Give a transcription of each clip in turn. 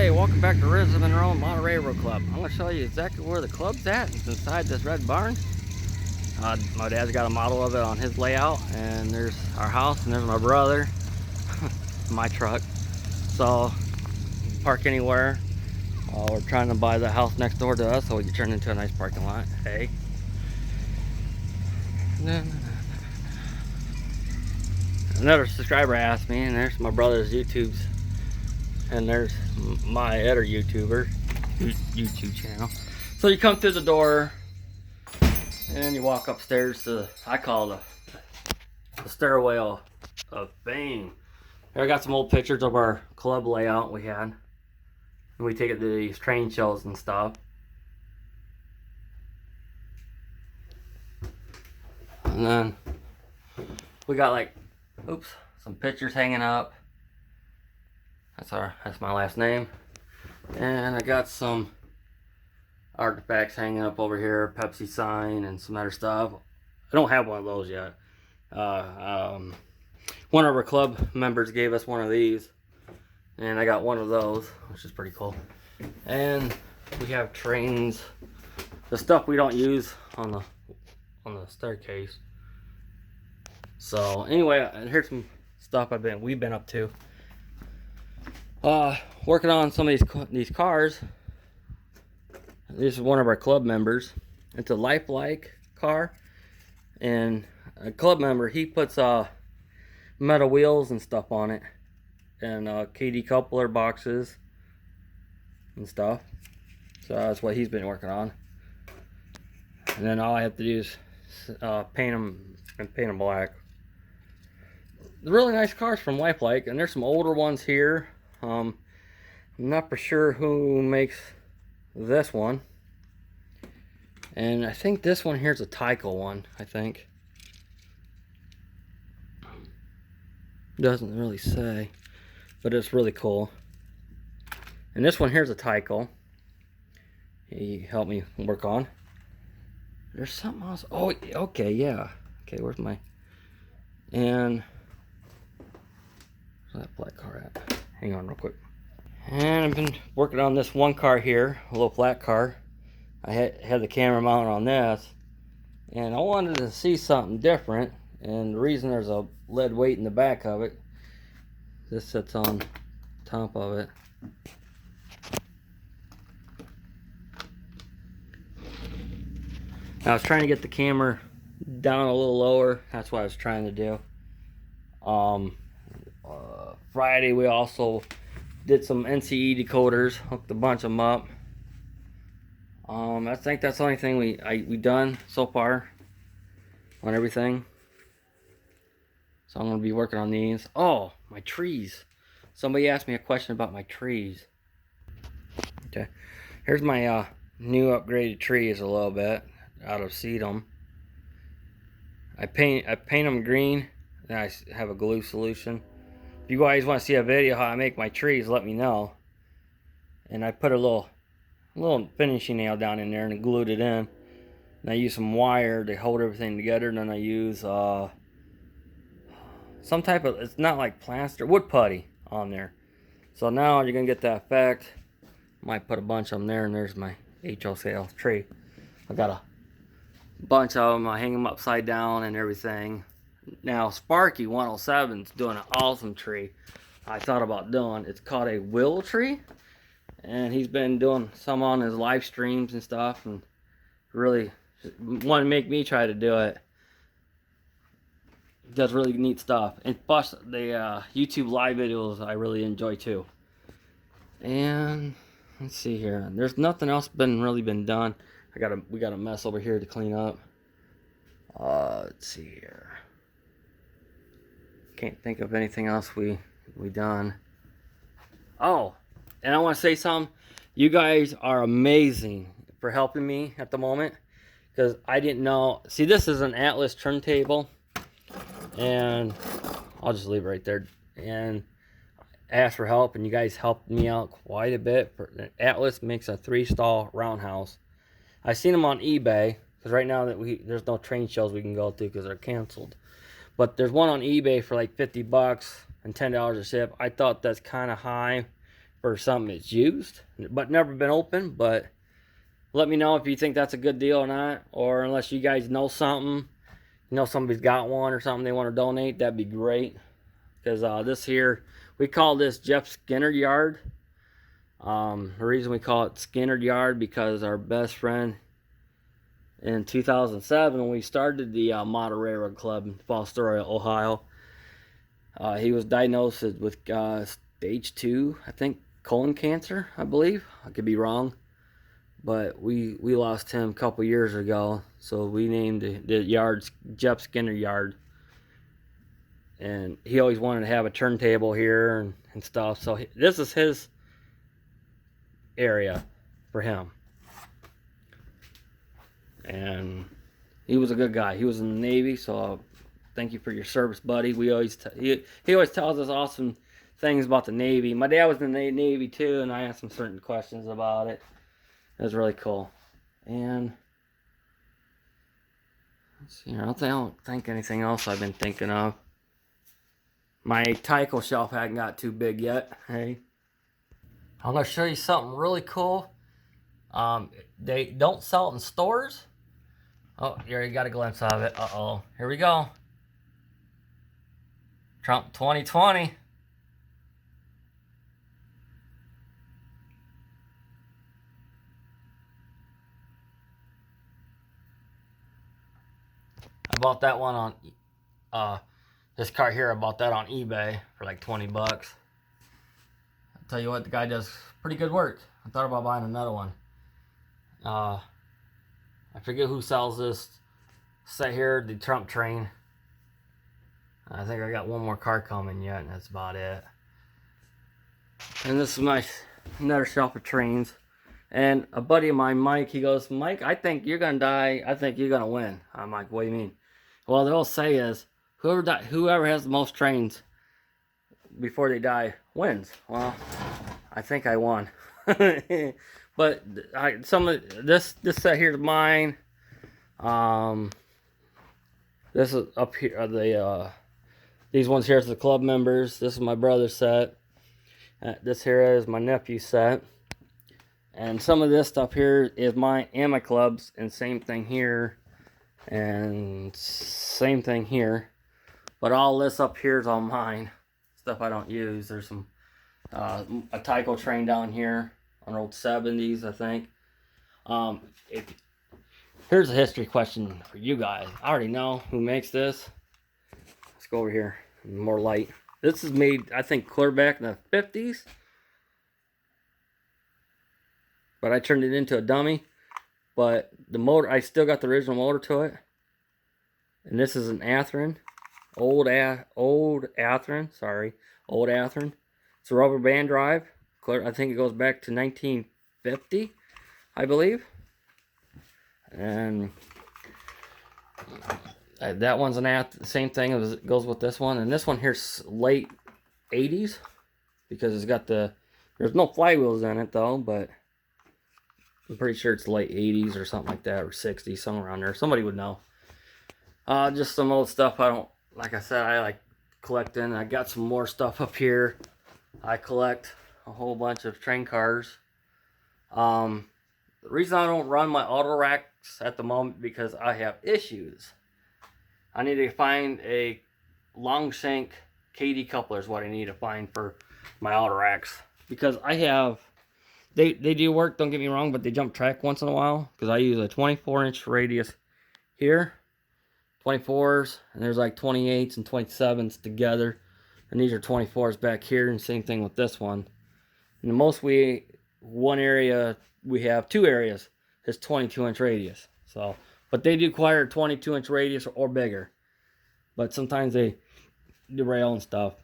Hey, welcome back to Rhythm and Monterey Railroad Club. I'm going to show you exactly where the club's at. It's inside this red barn. My dad's got a model of it on his layout, and there's our house, and there's my brother, my truck. So, park anywhere. We're trying to buy the house next door to us so we can turn it into a nice parking lot. Hey. Another subscriber asked me, and there's my brother's YouTube's, and there's my other YouTube channel. So you come through the door, and you walk upstairs to, I call it the stairwell of fame. Here I got some old pictures of our club layout we had. And we take it to these train shows and stuff. And then we got like, some pictures hanging up. That's my last name. And I got some artifacts hanging up over here, Pepsi sign and some other stuff. I don't have one of those yet. One of our club members gave us one of these, and I got one of those, which is pretty cool. And we have trains, the stuff we don't use on the staircase. So anyway, here's some stuff we've been up to. Working on some of these cars. This is one of our club members. It's a lifelike car, and a club member, he puts metal wheels and stuff on it, and KD coupler boxes and stuff. So that's what he's been working on. And then all I have to do is paint them black. Really nice cars from Lifelike, and there's some older ones here. I'm not for sure who makes this one, and I think this one here's a Tyco one. I think doesn't really say, but it's really cool. And this one here's a Tyco. He helped me work on. There's something else. Oh, okay, yeah. Okay, where's my? And where's that black car at? Hang on real quick. And I've been working on this one car here, a little flat car. I had the camera mounted on this, and I wanted to see something different. And the reason there's a lead weight in the back of it, this sits on top of it. I was trying to get the camera down a little lower. That's what I was trying to do. Friday we also did some NCE decoders, hooked a bunch of them up. I think that's the only thing we done so far on everything. So I'm gonna be working on these. Oh, my trees. Somebody asked me a question about my trees. Okay, here's my new upgraded trees a little bit out of sedum. I paint them green, and I have a glue solution. If you guys want to see a video how I make my trees, let me know. And I put a little finishing nail down in there and glued it in. And I use some wire to hold everything together. And then I use some type of, it's not like plaster, wood putty on there. So now you're gonna get that effect. Might put a bunch of them there, and there's my HOCL tree. I got a bunch of them. I hang them upside down and everything. Now Sparky 107's doing an awesome tree. I thought about doing. It's called a willow tree, and he's been doing some on his live streams and stuff, and really want to make me try to do it. He does really neat stuff, and plus the YouTube live videos I really enjoy too. And let's see here. There's nothing else really been done. We got a mess over here to clean up. Let's see here. Can't think of anything else we done. Oh, and I want to say something. You guys are amazing for helping me at the moment, because I didn't know. See, this is an Atlas turntable, and I'll just leave it right there. And I asked for help, and you guys helped me out quite a bit. Atlas makes a 3-stall roundhouse. I seen them on eBay, because right now there's no train shows we can go to because they're canceled. But there's one on eBay for like $50 and $10 a ship. I thought that's kind of high for something that's used, but never been opened. But let me know if you think that's a good deal or not, or unless you guys know something, you know somebody's got one or something they want to donate, that'd be great. Because this here, we call this Jeff Skinner Yard. The reason we call it Skinner Yard because our best friend in 2007 when we started the Model Railroad Club in Fostoria, Ohio, he was diagnosed with stage 2, I think, colon cancer, I believe. I could be wrong. But we lost him a couple years ago, so we named the yard Jeff Skinner Yard. And he always wanted to have a turntable here and stuff, so this is his area for him. And he was a good guy. He was in the Navy, so thank you for your service, buddy. We always he always tells us awesome things about the Navy. My dad was in the Navy too, and I asked him certain questions about it. It was really cool. And let's see here. I don't think anything else I've been thinking of. My Tyco shelf hadn't got too big yet. Hey, I'm gonna show you something really cool. They don't sell it in stores. Oh, you already got a glimpse of it. Uh-oh. Here we go. Trump 2020. I bought that one on this car here. I bought that on eBay for like 20 bucks. I'll tell you what, the guy does pretty good work. I thought about buying another one. I forget who sells this set here, the Trump train. I think I got one more car coming yet, and that's about it. And this is my another shelf of trains. And a buddy of mine, Mike, he goes, Mike, I think you're gonna die. I think you're gonna win. I'm like, what do you mean? Well, the old say is, whoever has the most trains before they die wins. Well, I think I won. But some of this set here is mine. This is up here. These ones here is the club members. This is my brother's set. This here is my nephew's set. And some of this stuff here is mine and my club's, and same thing here, and same thing here. But all this up here is all mine. Stuff I don't use. There's some a Tyco train down here on old 70s, I think. Here's a history question for you guys. I already know who makes this. Let's go over here. More light. This is made, I think, clear back in the 50s. But I turned it into a dummy. But the motor, I still got the original motor to it. And this is an Athearn. Old Athearn. Sorry. Old Athearn. It's a rubber band drive. I think it goes back to 1950, I believe. And that one's same thing as it goes with this one. And this one here's late 80s. Because it's got there's no flywheels in it though, but I'm pretty sure it's late 80s or something like that, or 60s, somewhere around there. Somebody would know. Just some old stuff I don't, like I said, I like collecting. I got some more stuff up here. I collect a whole bunch of train cars. The reason I don't run my auto racks at the moment because I have issues. I need to find a long shank KD coupler is what I need to find for my auto racks. Because I have, they do work, don't get me wrong, but they jump track once in a while. Because I use a 24-inch radius here. 24s, and there's like 28s and 27s together. And these are 24s back here, and same thing with this one. And the most one area, we have two areas, is 22-inch radius. So, but they do require a 22-inch radius or bigger. But sometimes they derail and stuff.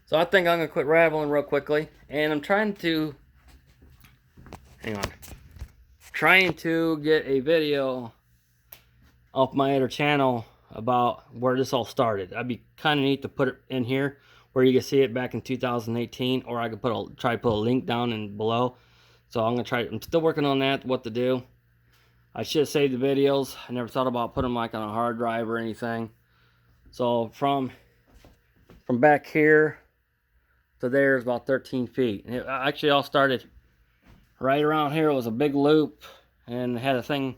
So I think I'm going to quit rambling real quickly. And I'm trying to, trying to get a video off my other channel about where this all started. That'd be kind of neat to put it in here where you can see it back in 2018, or I could try to put a link down in below. So I'm gonna try. I'm still working on that, what to do. I should have saved the videos. I never thought about putting them like on a hard drive or anything. So from back here to there is about 13 feet. And it actually all started right around here. It was a big loop and had a thing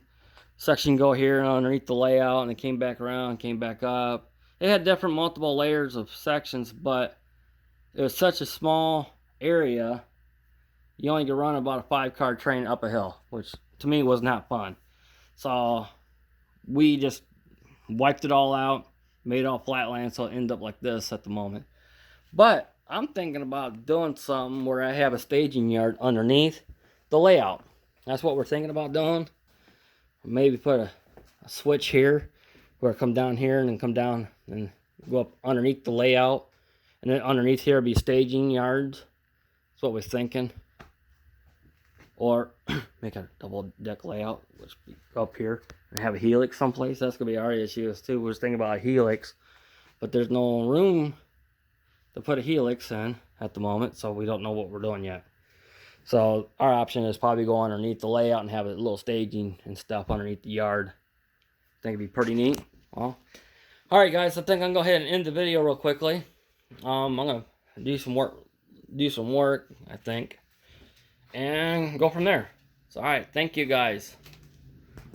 section go here and underneath the layout, and it came back around, came back up. It had different multiple layers of sections, but it was such a small area, you only could run about a 5-car train up a hill, which to me was not fun. So we just wiped it all out, made it all flatland, so it ended up like this at the moment. But I'm thinking about doing something where I have a staging yard underneath the layout. That's what we're thinking about doing. Maybe put a switch here where I come down here and then come down and go up underneath the layout, and then underneath here be staging yards. That's what we're thinking. Or make a double deck layout, which be up here, and have a helix someplace. That's gonna be our issue too. We're just thinking about a helix, but there's no room to put a helix in at the moment, so we don't know what we're doing yet. So our option is probably go underneath the layout and have a little staging and stuff underneath the yard. I think it'd be pretty neat. Well, all right, guys. I think I'm gonna go ahead and end the video real quickly. I'm gonna do some work, I think, and go from there. So, all right. Thank you guys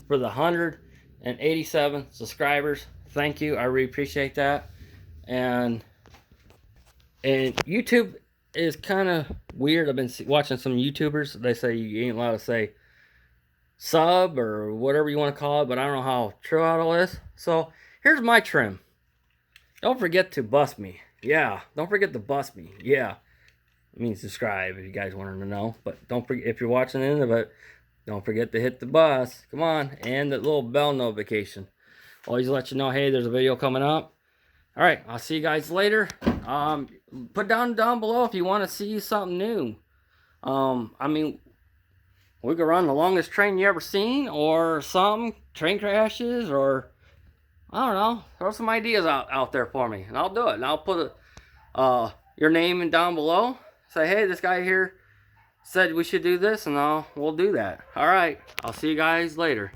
for the 187 subscribers. Thank you. I really appreciate that. And YouTube is kind of weird. I've been watching some YouTubers. They say you ain't allowed to say sub or whatever you want to call it, but I don't know how true it all is. So here's my trim. Don't forget to bust me. Yeah, don't forget to bust me. Yeah, I mean subscribe if you guys wanted to know. But don't forget, if you're watching the end of it, don't forget to hit the bus. Come on, and the little bell notification. Always let you know, hey, there's a video coming up. All right, I'll see you guys later. Put down below if you want to see something new. I mean, we could run the longest train you ever seen, or some train crashes, or I don't know. Throw some ideas out there for me, and I'll do it. And I'll put your name in down below. Say, hey, this guy here said we should do this, and we'll do that. All right, I'll see you guys later.